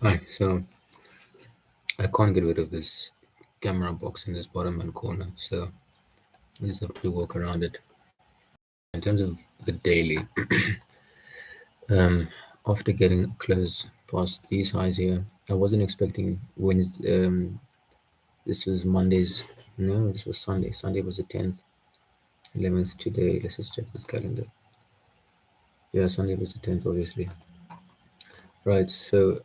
Hi, so I can't get rid of this camera box in this bottom hand corner, so I just have to walk around it. In terms of the daily, um, after getting close past these highs here, I wasn't expecting Wednesday. This was Monday's. No, this was Sunday. Sunday was the 10th, 11th today. Let's just check this calendar. Yeah, Sunday was the 10th, obviously. Right. So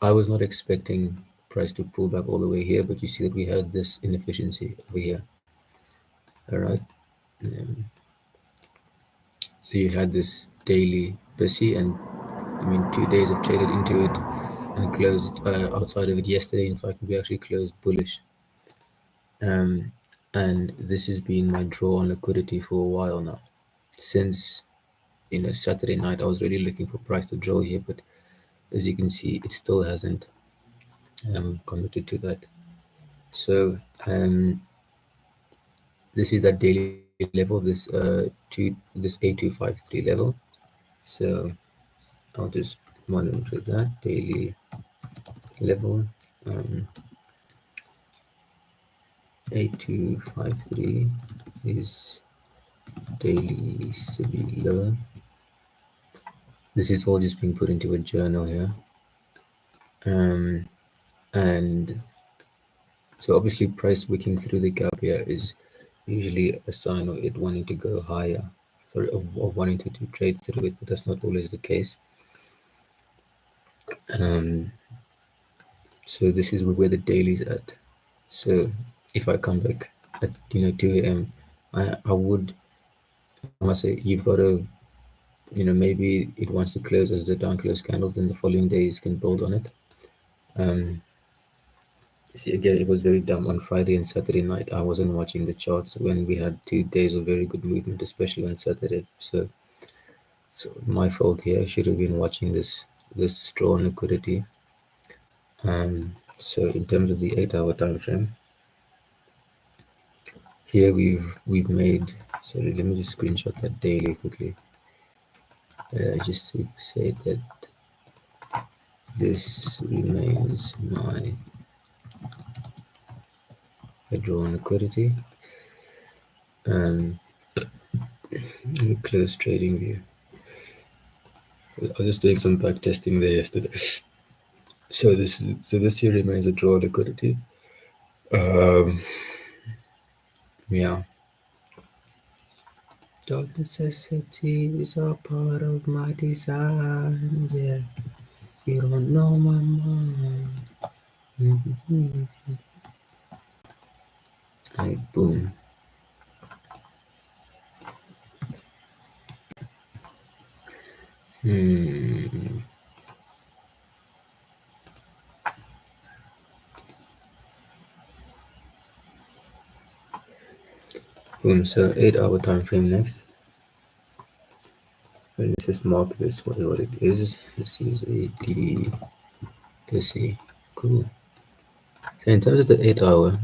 I was not expecting price to pull back all the way here, but you see that we had this inefficiency over here. All right. Um, So you had this daily busy, and I mean 2 days have traded into it and closed outside of it yesterday. In fact, we actually closed bullish, um, and this has been my draw on liquidity for a while now. Since Saturday night, I was really looking for price to draw here, but as you can see, it still hasn't committed to that. So this is that daily level, this A253 level. So I'll just monitor that daily level. um, 8253 is daily CB low. This is all just being put into a journal here. And so obviously price wicking through the gap here is usually a sign of it wanting to go higher, sorry, of wanting to trade through it, but that's not always the case. So this is where the daily is at. So if I come back at 2 a.m., I would, I must say, you've got to, maybe it wants to close as the down close candle, then the following days can build on it. See, again, it was very dumb on Friday and Saturday night. I wasn't watching the charts when we had 2 days of very good movement, especially on Saturday. So my fault here. I should have been watching this draw on liquidity. So in terms of the 8-hour time frame, here we've made. Sorry, let me just screenshot that daily quickly. Just to say that this remains my draw on liquidity. Close trading view. I was just doing some back testing there yesterday. So this here remains a draw liquidity. Yeah. Dark necessities are part of my design. Yeah. You don't know my mind. Mm-hmm. Hey, boom. Boom. So 8-hour time frame next. Let's just mark this what it is. This is a D. Let's see. Cool. So in terms of the 8-hour,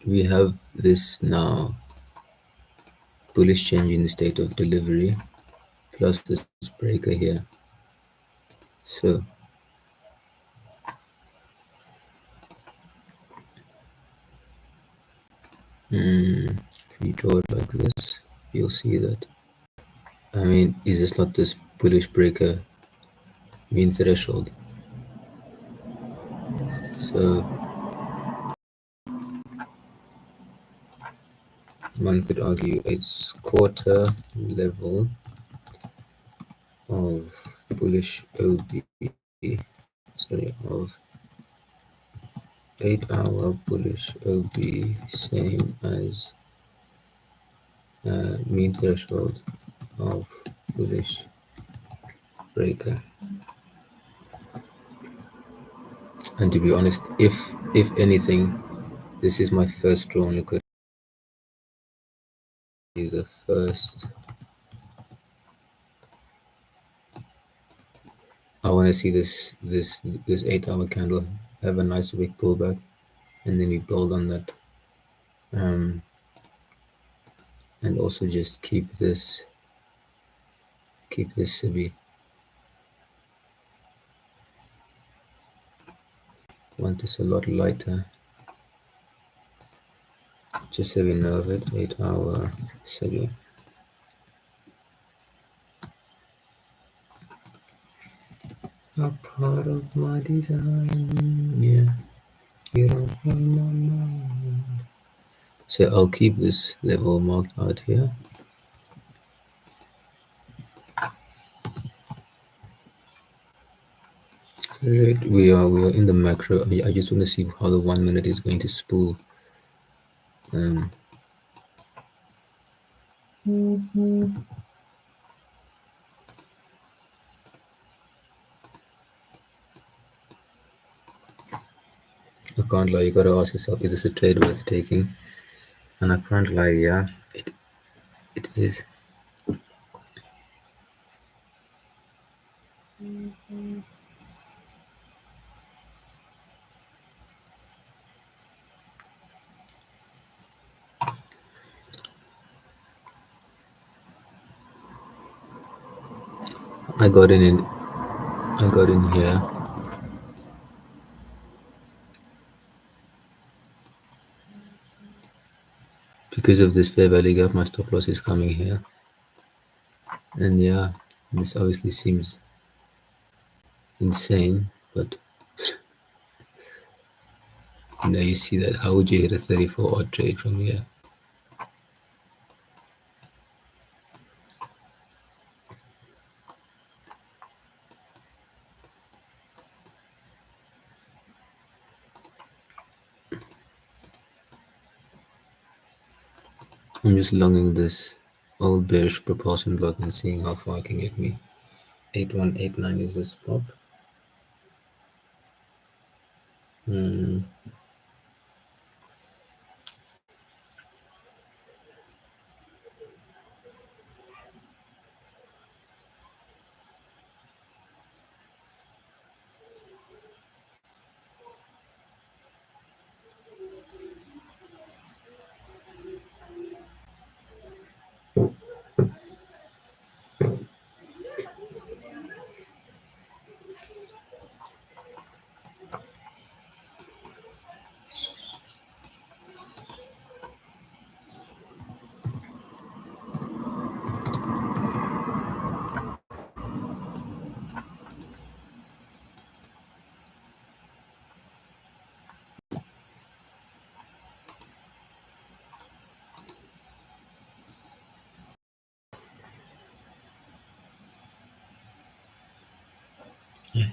we have this now bullish change in the state of delivery plus this breaker here. So if you draw it like this, you'll see that. I mean, is this not this bullish breaker mean threshold? So one could argue it's quarter level of bullish OB, sorry, of 8-hour bullish OB, same as mean threshold of bullish breaker. And to be honest, if anything, this is my first drawn liquidity. The first, I want to see this 8-hour candle have a nice big pullback, and then we build on that, and also just keep this CB. Want this a lot lighter, just so we know of it. 8 hour schedule. A part of my design, yeah. You don't have my mind. So I'll keep this level marked out here. So right, we are in the macro. I just want to see how the 1 minute is going to spool. Um, I can't lie. You gotta ask yourself, is this a trade worth taking? And I can't lie. Yeah, it is. I got in. I got in here because of this fair value gap. My stop loss is coming here, and yeah, this obviously seems insane, but you see that. How would you hit a 34 odd trade from here? I'm just longing this old bearish propulsion block and seeing how far it can get me. 8189 is the stop. Hmm.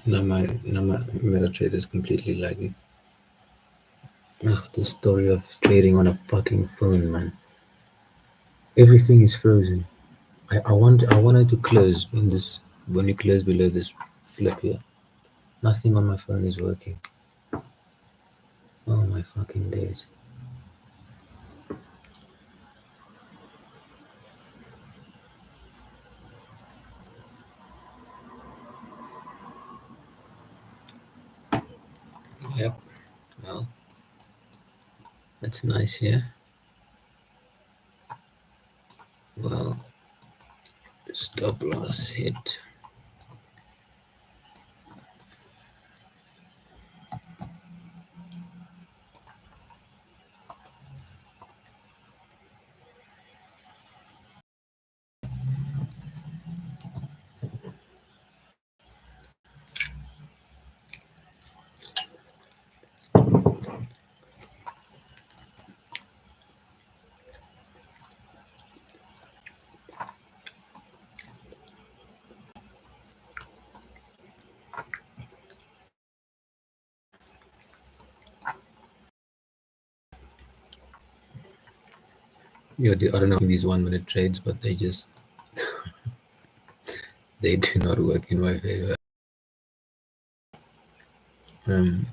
Now my MetaTrader is completely lagging. Ugh, the story of trading on a fucking phone, man. Everything is frozen. I wanted to close when you close below this flip here. Nothing on my phone is working. Oh my fucking days. Yep. Well, that's nice, yeah. Well, stop loss hit. I don't know these 1 minute trades, but they do not work in my favor. Um,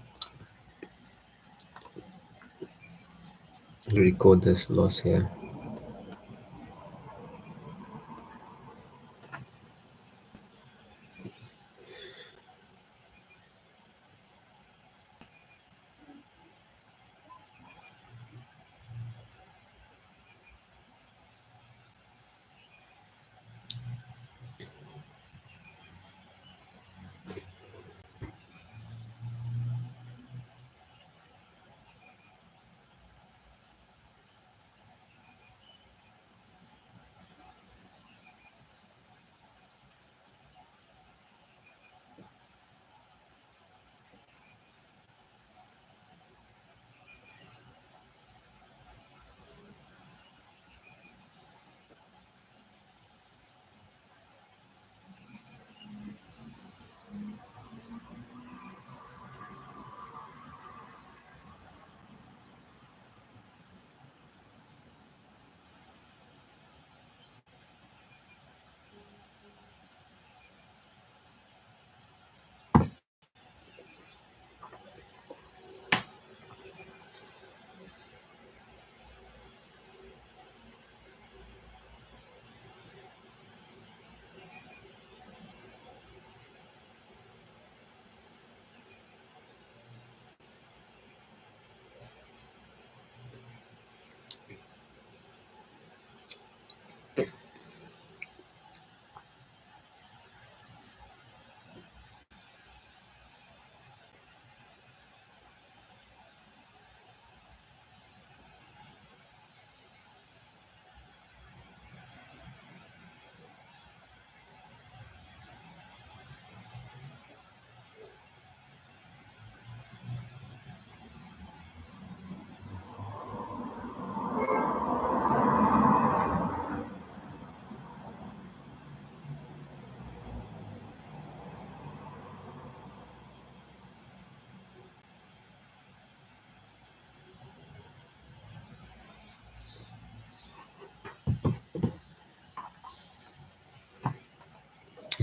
record this loss here.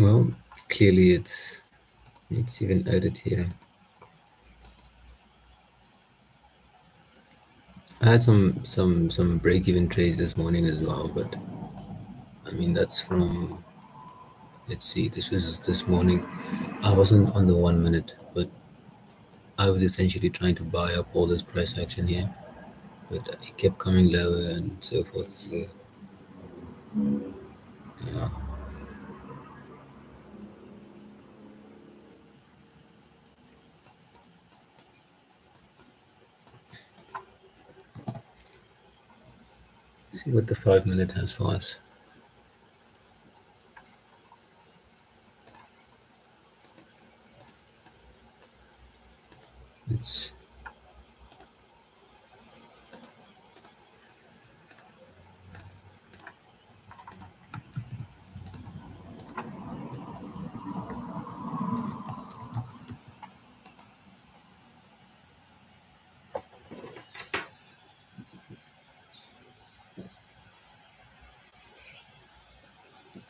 Well, clearly it's even added here. I had some break even trades this morning as well, but I mean that's from, let's see, this was this morning. I wasn't on the 1 minute, but I was essentially trying to buy up all this price action here, but it kept coming lower and so forth. So yeah, see what the 5 minute has for us. It's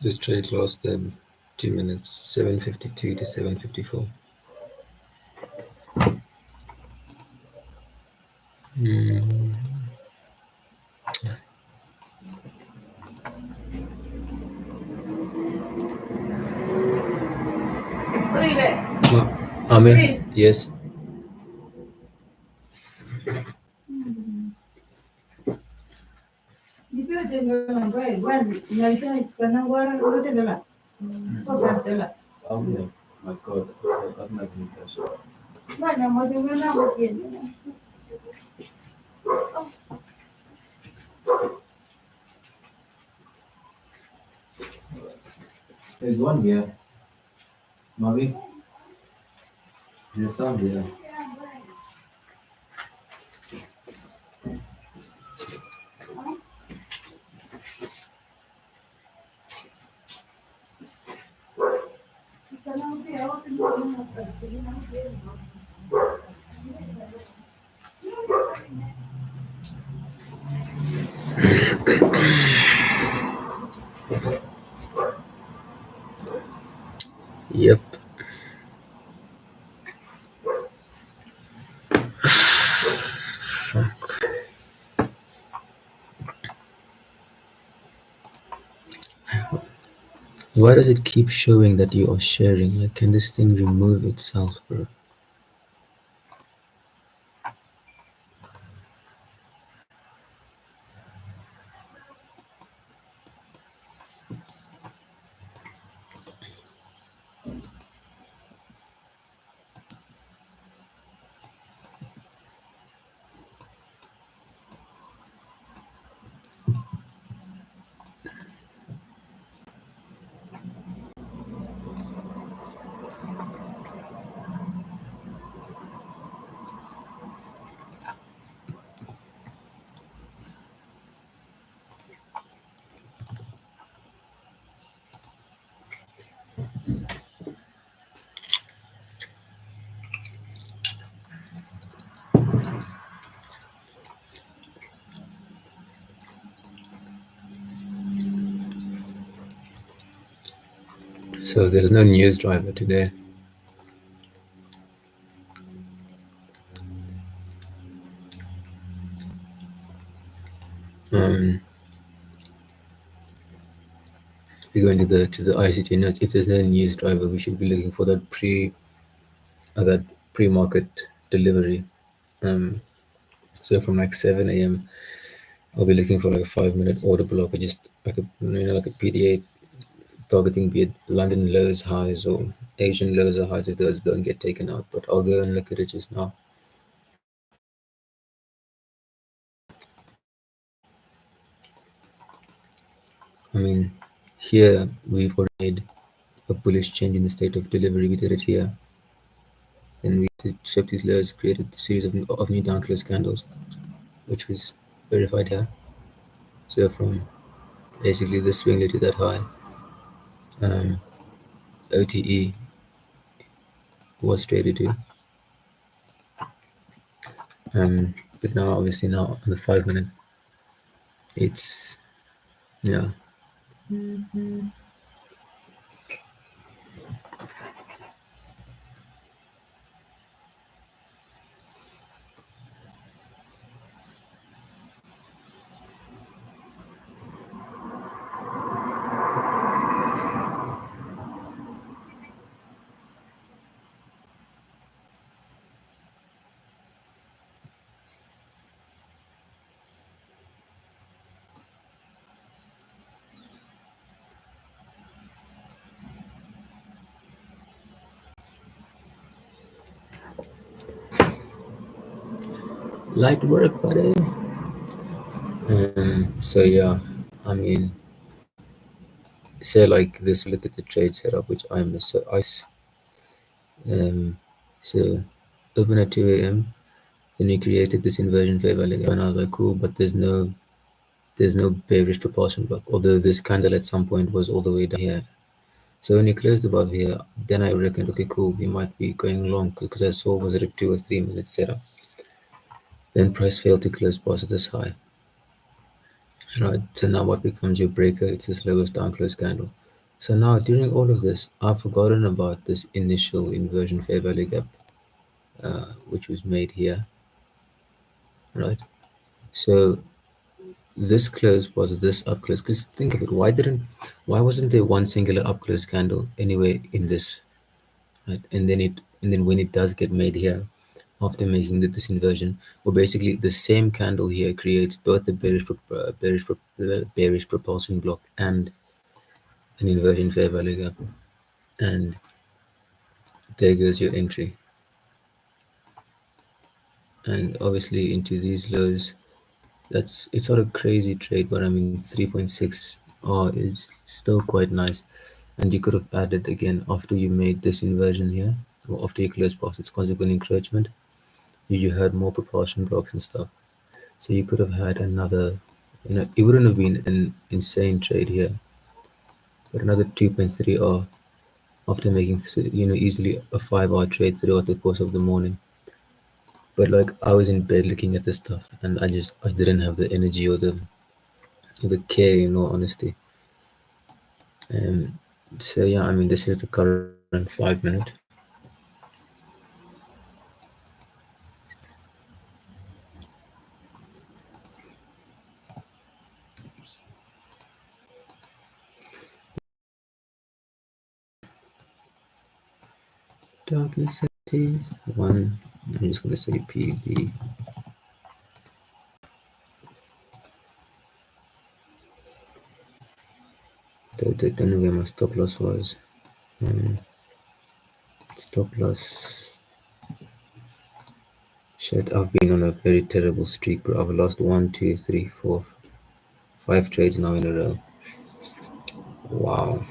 this trade lost 2 minutes, 7:52 to 7:54. Amir, yes. My God, I'm not going to There's one here. Mavi, there's some here. Yep. Why does it keep showing that you are sharing? Like, can this thing remove itself, bro? So there's no news driver today. Um, we go into the ICT notes. If there's no news driver, we should be looking for that pre-market delivery. Um, so from like 7 a.m., I'll be looking for like a 5 minute order block, or just like like a PDA targeting be it London lows highs or Asian lows or highs if those don't get taken out. But I'll go and look at it just now. I mean, here we've already made a bullish change in the state of delivery. We did it here. Then we swept these lows, created a series of new down close candles, which was verified here. So from basically the swing low to that high, um, OTE was traded to. But now obviously now on the 5 minute, it's yeah. Light work, buddy. So yeah, I mean, say like this. Look at the trade setup, which I'm so ice. Um, so open at 2 a.m. Then we created this inversion favor leg, and I was like, cool, but there's no bearish propulsion block. Although this candle at some point was all the way down here. So when you closed above here, then I reckoned, okay, cool, we might be going long because I saw was it a 2 or 3 minute setup. Then price failed to close past this high. Right. So now what becomes your breaker? It's this lowest down close candle. So now during all of this, I've forgotten about this initial inversion fair value gap, which was made here, right? So this close was this up close. Because think of it, why wasn't there one singular up close candle anyway in this, right? And then when it does get made here, after making this inversion, well, basically the same candle here creates both the bearish propulsion block and an inversion fair value gap. And there goes your entry. And obviously into these lows, it's not a crazy trade, but I mean 3.6 R is still quite nice. And you could have added again after you made this inversion here, or after you close past its consequent encroachment, you had more propulsion blocks and stuff. So you could have had another, it wouldn't have been an insane trade here, but another 2.3 R after making easily a 5 hour trade throughout the course of the morning. But like I was in bed looking at this stuff, and I didn't have the energy or the care, in all honesty. Um, so yeah, I mean this is the current 5 minute. Darkness settings one. I'm just gonna say PB. Don't know where my stop loss was. Um, Stop loss. Shit, I've been on a very terrible streak, bro. I've lost one, two, three, four, 5 trades now in a row. Wow.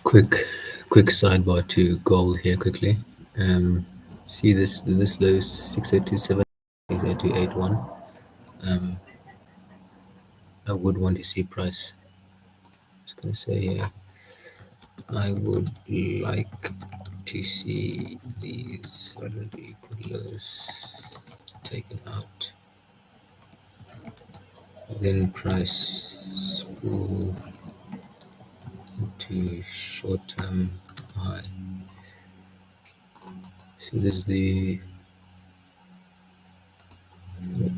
Quick, quick sidebar to gold here quickly. See this low 6027, 60281. I would want to see price. Just gonna say here, I would like to see these already equal lows taken out. Then price pull to short-term high. So this is the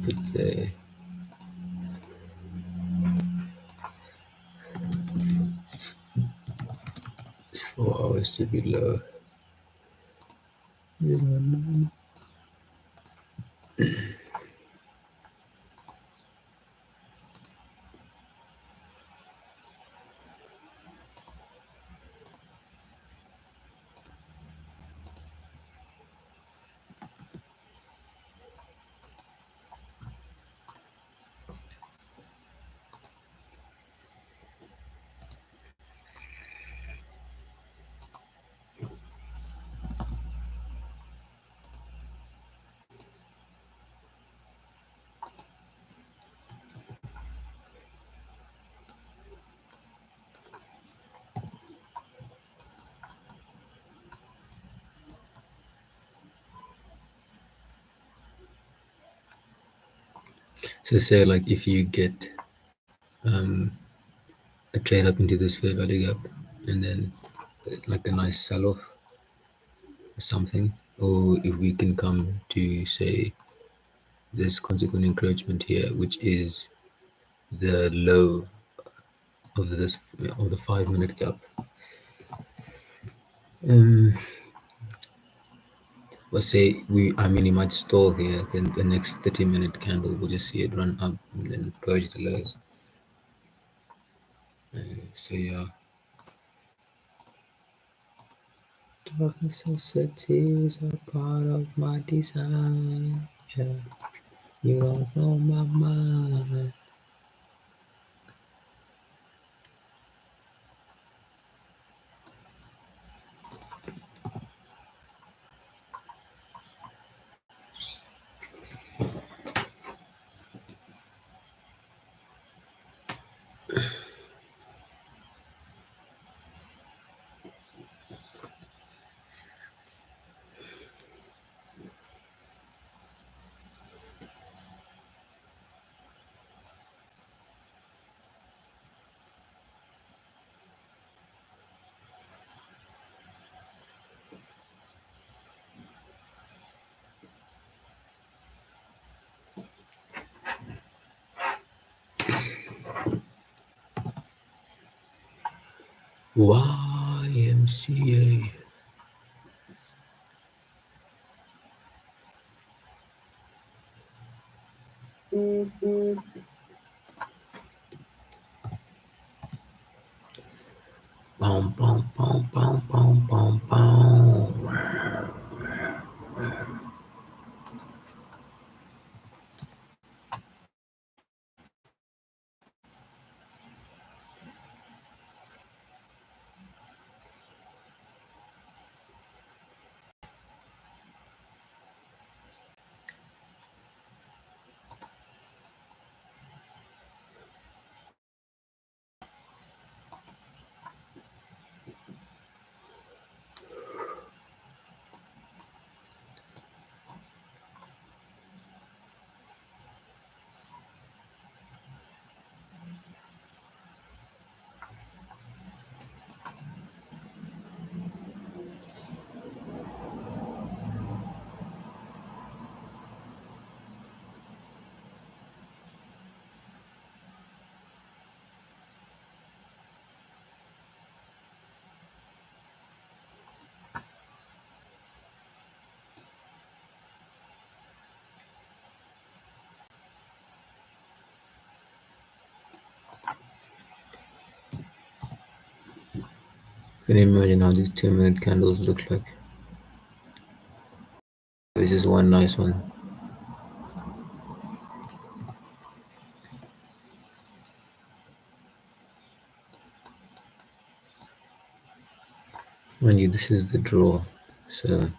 put the 4 hours to be low. So say like if you get a trade up into this fair value gap and then like a nice sell off or something, or if we can come to say this consequent encroachment here, which is the low of this of the 5 minute gap. Um, let's say I mean, it might stall here. Then the next 30-minute candle, we'll just see it run up and then purge the lows. So yeah, darkness necessities are part of my design. Yeah, you don't know my mind. YMCA. Boom, boom, boom, boom, boom, boom, boom. Can you imagine how these 2 minute candles look like? This is one nice one. Mind you, this is the draw. So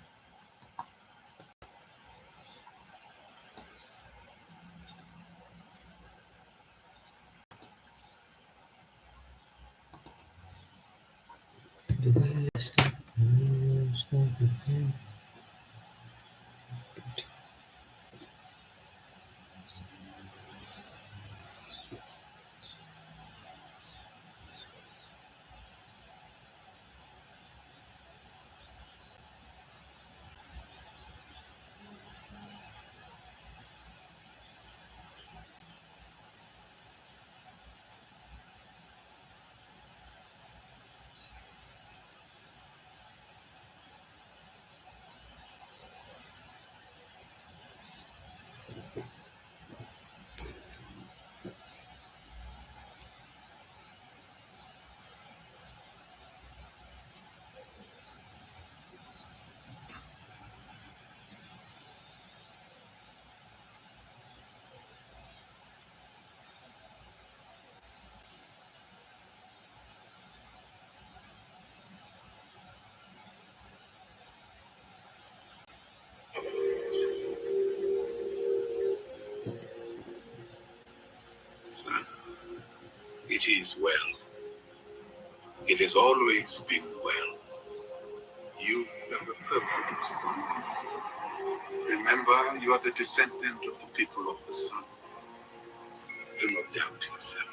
Son, it is well. It has always been well. You have a purpose. Remember, you are the descendant of the people of the sun. Do not doubt yourself.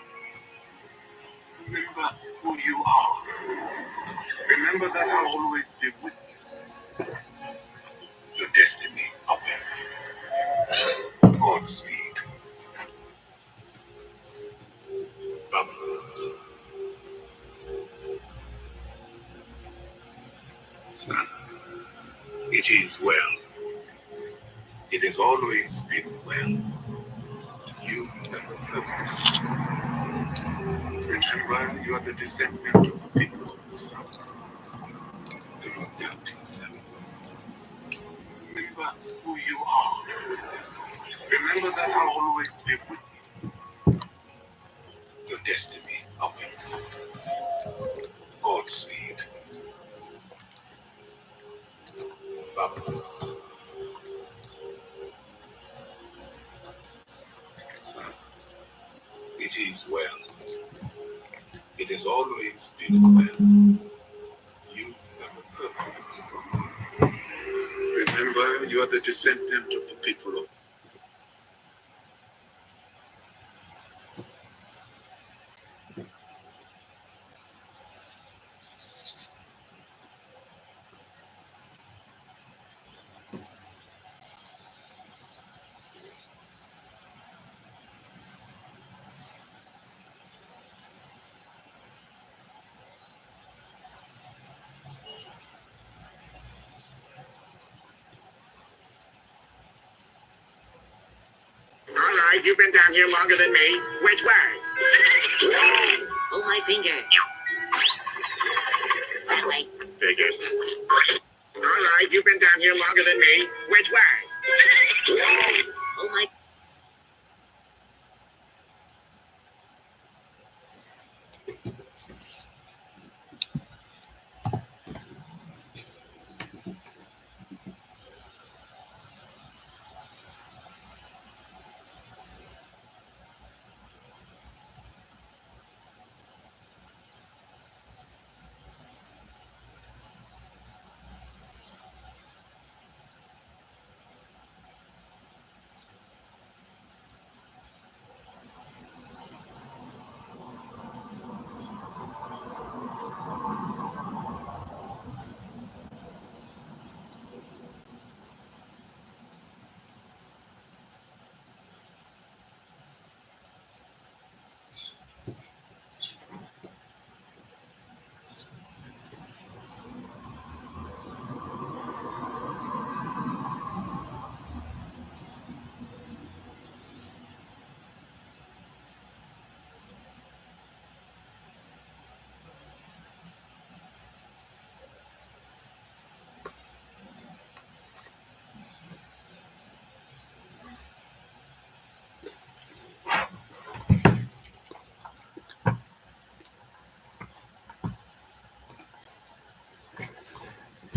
Remember who you are. Remember that I'll always be with you. Your destiny awaits. Godspeed. Baba. Son, it is well. It has always been well. You have a purpose. Remember, you are the descendant of the people of the sun. Do not doubt yourself. Remember who you are. Remember that I'll always be with you. Your destiny awaits. Godspeed. Baba. Son, it is well. It has always been well. You have a purpose. Remember, you are the descendant of the people of. All right, you've been down here longer than me. Which way? Oh, my finger. That way. Figures. All right, you've been down here longer than me. Which way? Oh, my.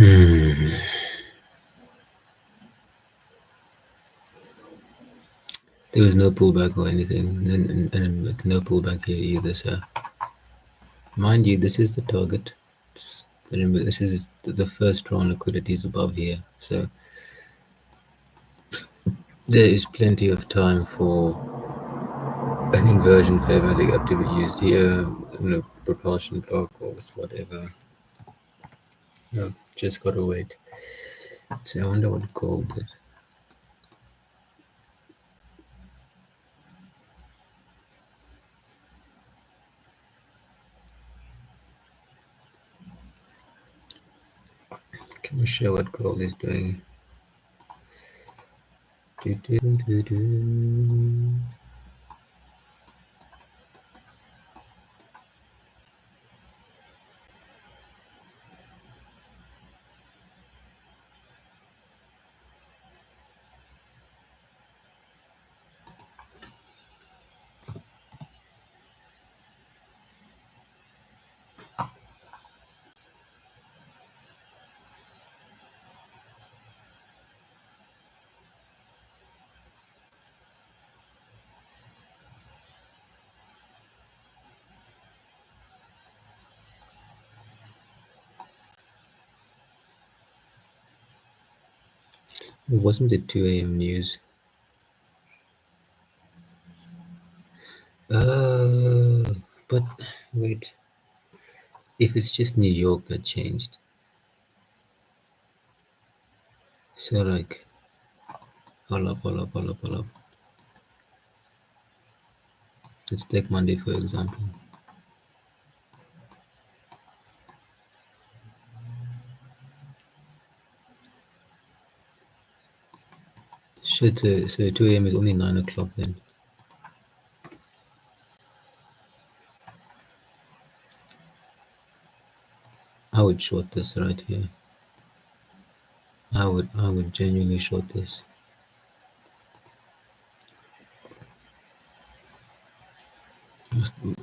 There was no pullback or anything, and no pullback here either. So, mind you, this is the target. Remember, this is the first strong liquidity is above here. So, there is plenty of time for an inversion fair value gap to be used here, propulsion block or whatever. No, just gotta wait. So I wonder what gold did. Can we show what gold is doing? Do, do, do, do. Wasn't it 2 a.m. news? But wait. If it's just New York that changed, so like, hold up. Let's take Monday for example. Shit, so 2 a.m. is only 9 o'clock then. I would short this right here. I would genuinely short this.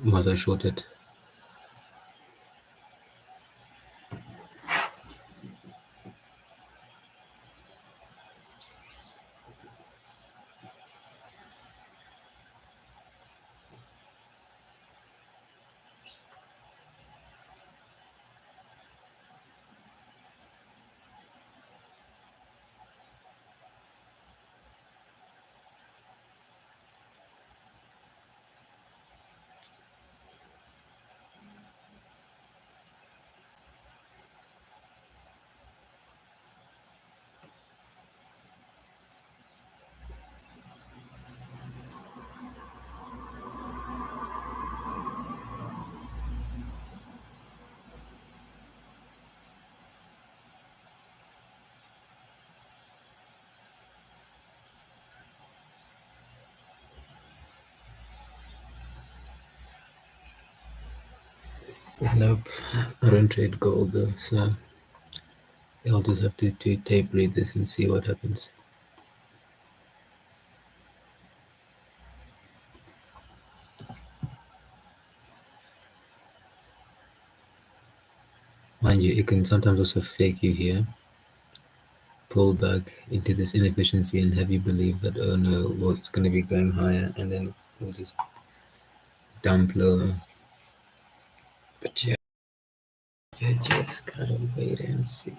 Must I short it? Nope. I don't trade gold though, so I'll just have to tape read this and see what happens. Mind you, it can sometimes also fake you here, pull back into this inefficiency and have you believe that, oh no, well, it's going to be going higher, and then we'll just dump lower. But yeah, you just gotta wait and see.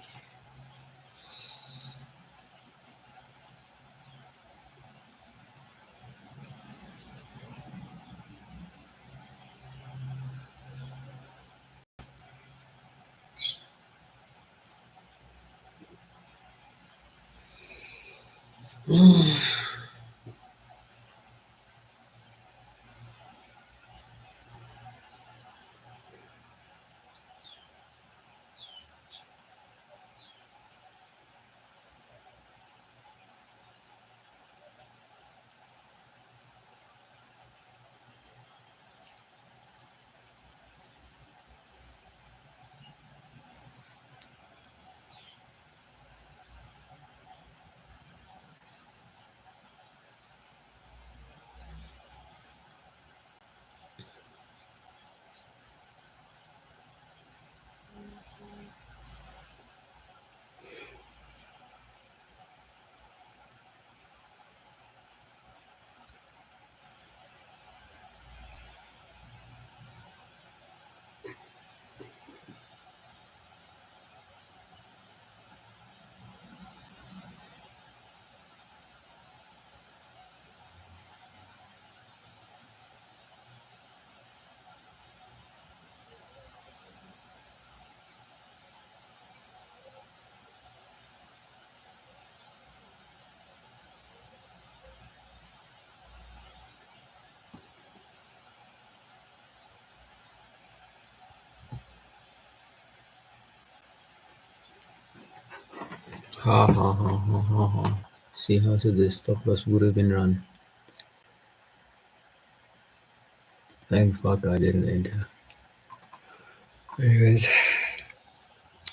Ha ha ha ha ha ha. See how so this stop loss would have been run. Thank fuck I didn't enter. Anyways,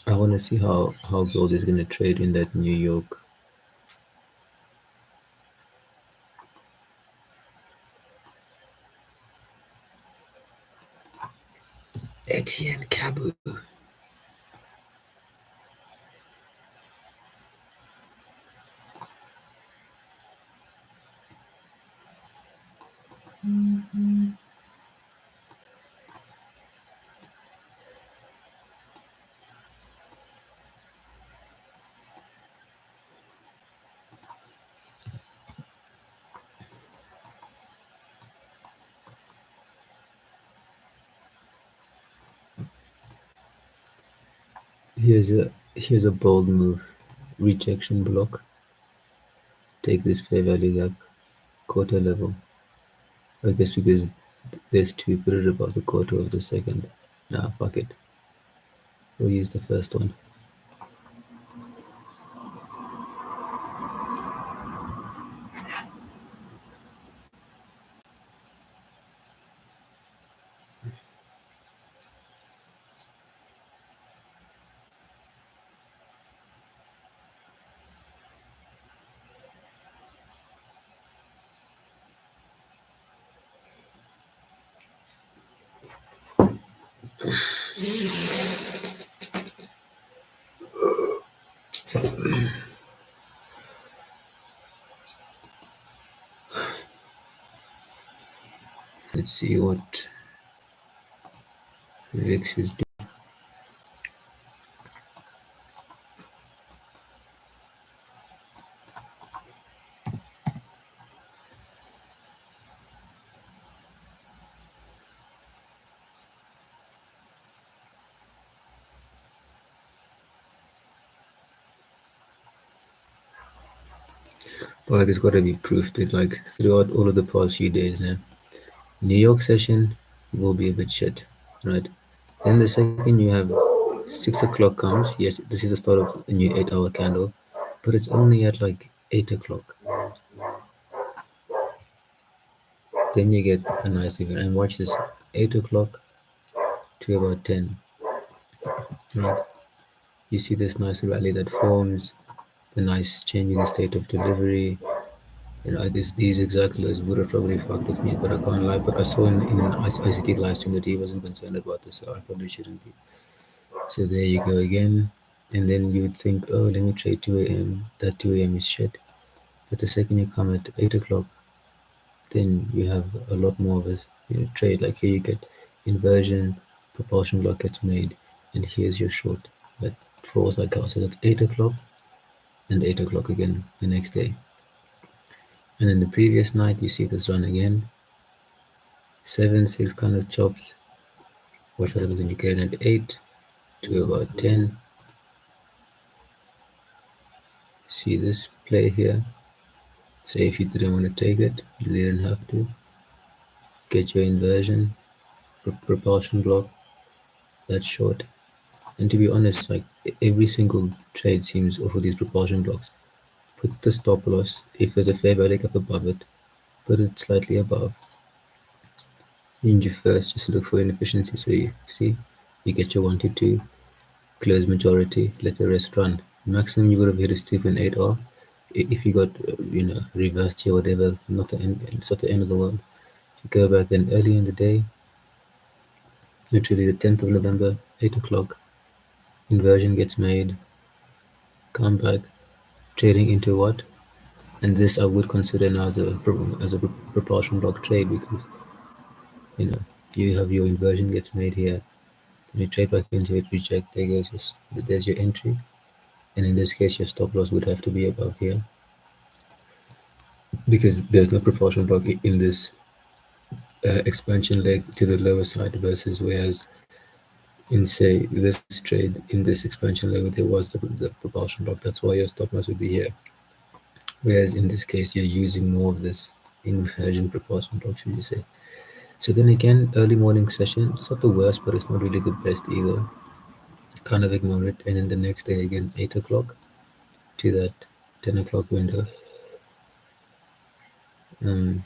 I want to see how gold is gonna trade in that New York. Etienne Cabu. Here's a bold move. Rejection block. Take this fair value gap. Quarter level. I guess because there's two, put it above the quarter of the second. Nah, fuck it. We'll use the first one. Let's see what VIX is doing. But like it's gotta be proof that like throughout all of the past few days now, New York session will be a bit shit, right? Then the second you have 6 o'clock comes, yes, this is the start of a new 8 hour candle, but it's only at like 8 o'clock. Then you get a nice event. And watch this 8 o'clock to about 10. Right? You see this nice rally that forms, the nice change in the state of delivery. You know, these exact lows would have probably fucked with me, but I can't lie. But I saw in an ICT live stream that he wasn't concerned about this, so I probably shouldn't be. So there you go again. And then you would think, oh, let me trade 2 a.m. That 2 a.m. is shit. But the second you come at 8 o'clock, then you have a lot more of a trade. Like here you get inversion, propulsion block gets made, and here's your short that falls like out. So that's 8 o'clock and 8 o'clock again the next day. And then the previous night you see this run again. 7 6 kind of chops. Watch what happens when you get it at 8 to about 10. See this play here. Say if you didn't want to take it, you didn't have to. Get your inversion, propulsion block, that's short. And to be honest, like every single trade seems off of these propulsion blocks. Put the stop loss, if there's a fair value gap above it, put it slightly above. Injure first, just look for inefficiency. So you see, you get your 1 to 2, close majority, let the rest run. Maximum you would have hit is 2.8 R. If you got, reversed here, whatever, not the end, it's not the end of the world. You go back then early in the day, literally the 10th of November, 8 o'clock, inversion gets made, come back, trading into what? And this I would consider now as a propulsion block trade because you know you have your inversion gets made here, then you trade back into it, reject, there's your entry, and in this case your stop loss would have to be above here because there's no propulsion block in this expansion leg to the lower side versus whereas in say this trade in this expansion leg there was the propulsion block, that's why your stop loss would be here, whereas in this case you're using more of this inversion propulsion block, should you say. So then again, early morning session, it's not the worst, but it's not really the best either. Kind of ignore it. And then the next day again, 8 o'clock. to that 10 o'clock window, um,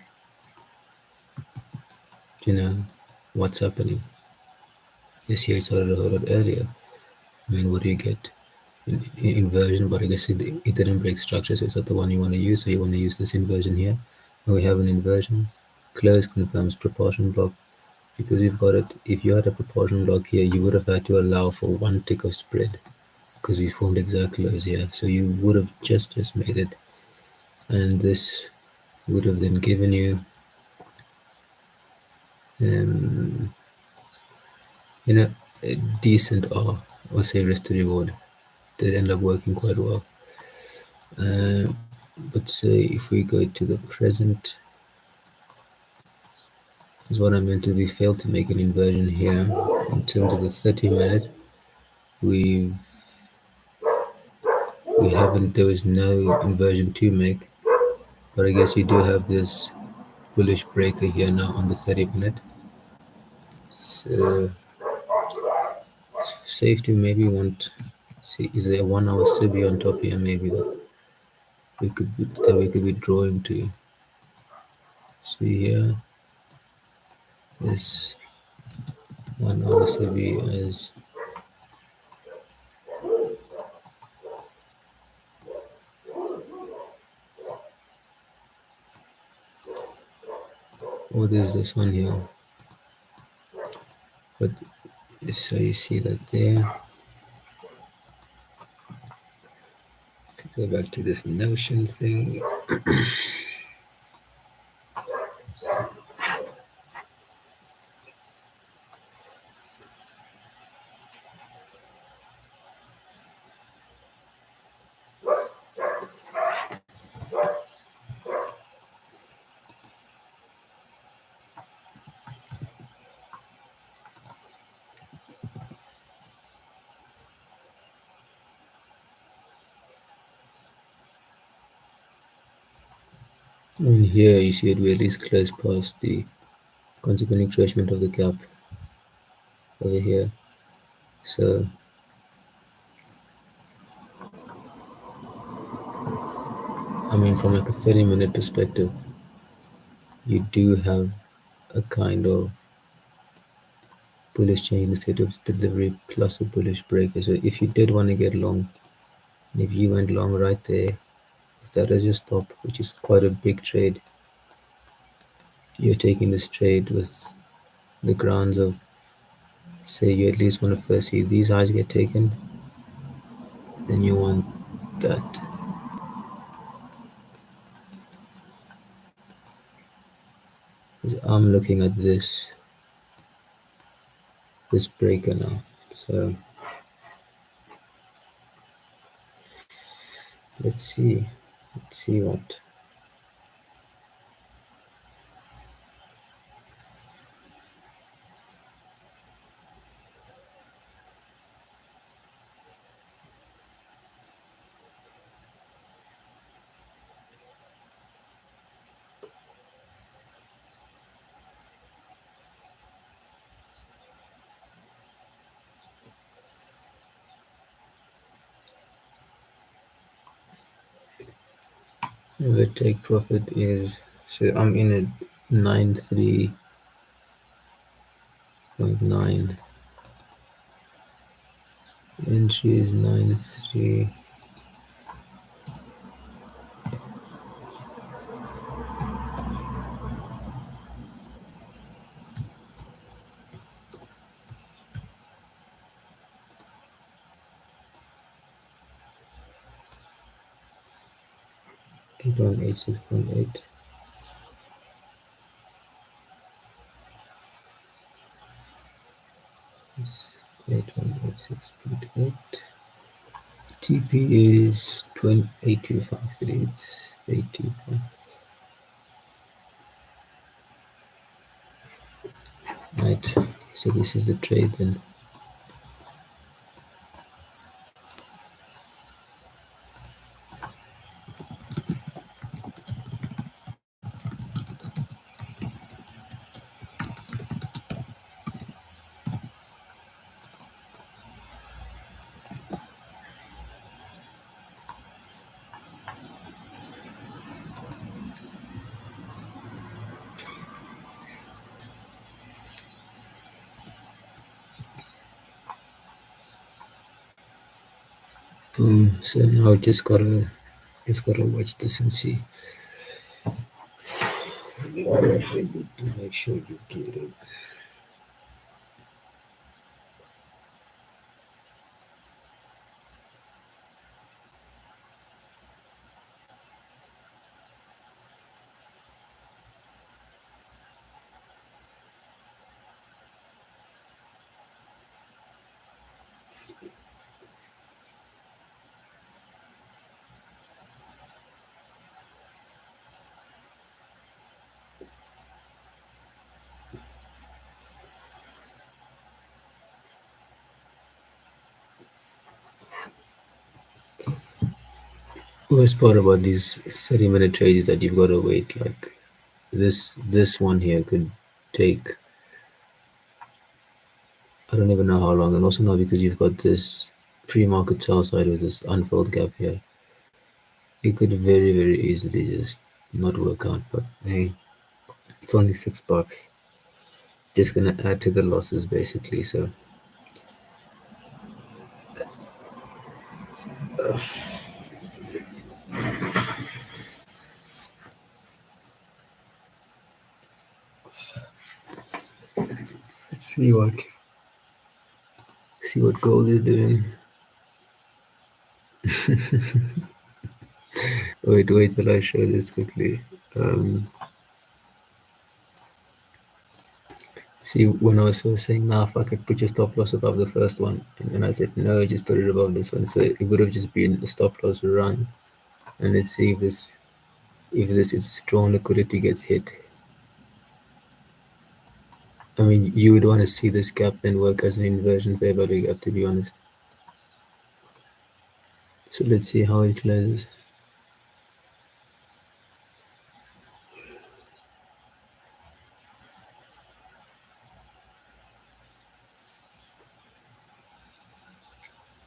you know, what's happening? This year it started a whole lot earlier. I mean, what do you get? Inversion, but I guess it didn't break structure, so it's not the one you want to use, so you want to use this inversion here. And we have an inversion. Close confirms proportion block. Because we've got it, if you had a proportion block here, you would have had to allow for one tick of spread because we formed exact close here. So you would have just made it, and this would have then given you, um, you know, a decent R, or say risk to reward. That end up working quite well. Um, but say if we go to the present, is what I meant to. We failed to make an inversion here. In terms of the 30-minute, we we haven't. There was no inversion to make. But I guess you do have this bullish breaker here now on the 30-minute. So it's safe to maybe want, see, is there a 1 hour CB on top here maybe that we could be drawing to. See here, this 1 hour CB as, oh, there's this one here. But so you see that there. Go back to this notion thing. And here you see it we at least close past the consequent encroachment of the gap over here. So I mean, from like a 30-minute perspective, you do have a kind of bullish change in the state of delivery plus a bullish breaker. So if you did want to get long, and if you went long right there, if that is your stop, which is quite a big trade, you're taking this trade with the grounds of, say, you at least want to first see these highs get taken, then you want that. 'Cause I'm looking at this breaker now. So let's see. Let's see what. The take profit is, so I'm in at 93.9. Entry is 93. 8186.8. 8186.8. TP is 8253. It's 80. Right. So this is the trade then. So now just gotta watch this and see whatever you do. Make sure you get it. Worst part about these 30-minute trades is that you've got to wait. Like this one here could take, I don't even know how long, and also now because you've got this pre-market sell side with this unfilled gap here, it could very easily just not work out. But hey, it's only $6. Just gonna add to the losses basically. So let's see what gold is doing. Wait till I show this quickly. Um, See, when I was first saying, nah, if I could put your stop loss above the first one, and then I said, no, just put it above this one. So it would have just been a stop loss run. And let's see if this is strong liquidity gets hit. I mean, you would want to see this gap then work as an inversion fair value gap, to be honest. So let's see how it closes.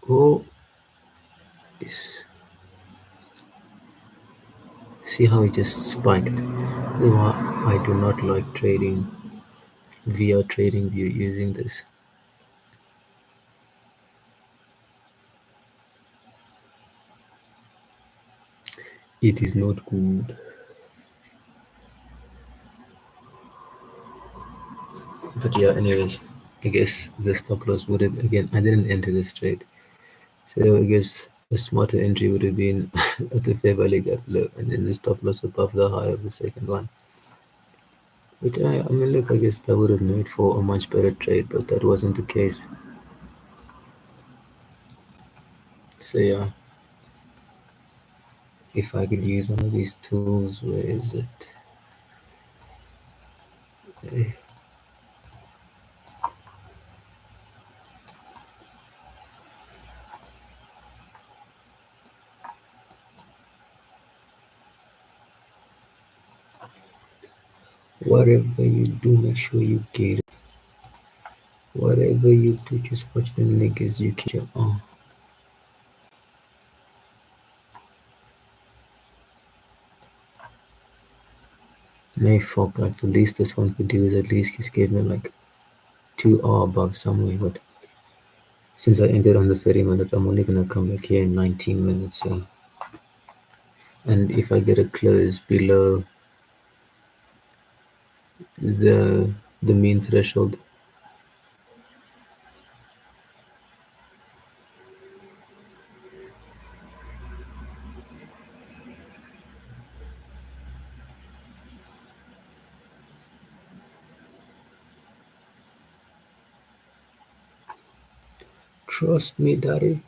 Oh, yes. See how it just spiked. Though I do not like trading via trading view using this. It is not good. But yeah, anyways, I guess the stop loss would have, again, I didn't enter this trade. So I guess a smarter entry would have been at the fair value gap low and then the stop loss above the high of the second one. Which I mean, look, I guess that would have made for a much better trade, but that wasn't the case. So yeah, if I could use one of these tools, where is it? Eh, Whatever you do, make sure you get it. Whatever you do, just watch them niggas you keep your on. May fuck, like the least this one could do is at least just give me like 2 hour above somewhere, but since I entered on the 30-minute, I'm only gonna come back here in 19 minutes. So, and if I get a close below the the mean threshold, trust me, daddy.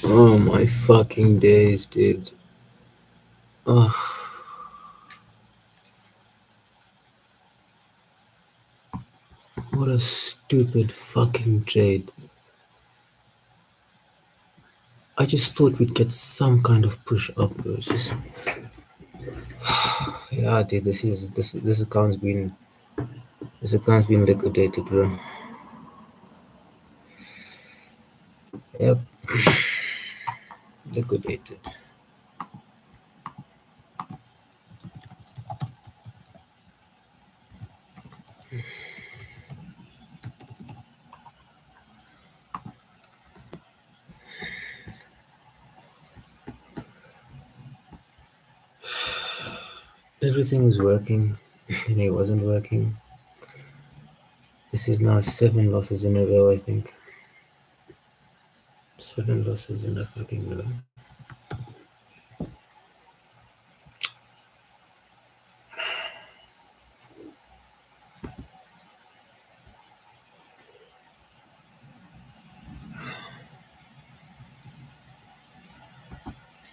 Oh my fucking days, dude. Ugh, what a stupid fucking trade. I just thought we'd get some kind of push up, bro. Just yeah, dude. This account's been liquidated, bro. Yep, liquidated. Everything was working, and it wasn't working. This is now 7 losses in a row. I think 7 losses in a fucking row.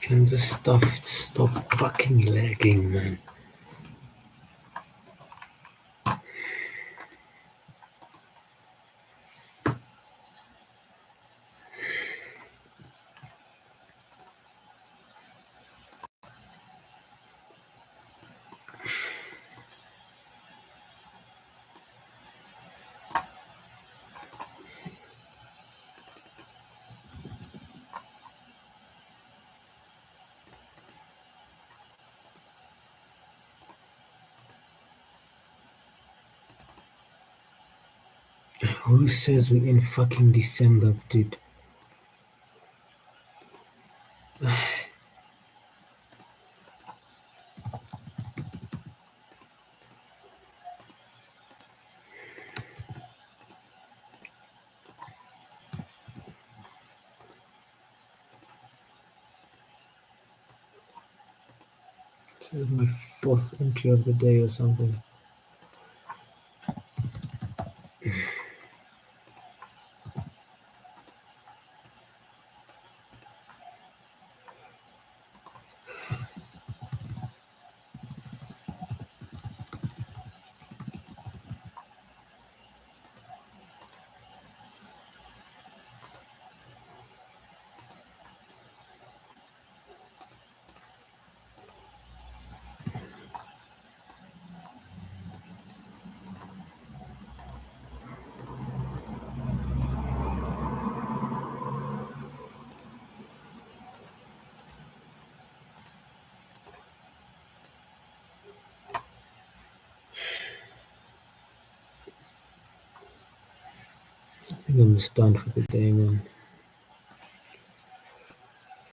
Can this stuff stop fucking lagging, man? Who says we're in fucking December, dude? This is my fourth entry of the day or something. I think I'm just done for the day, man.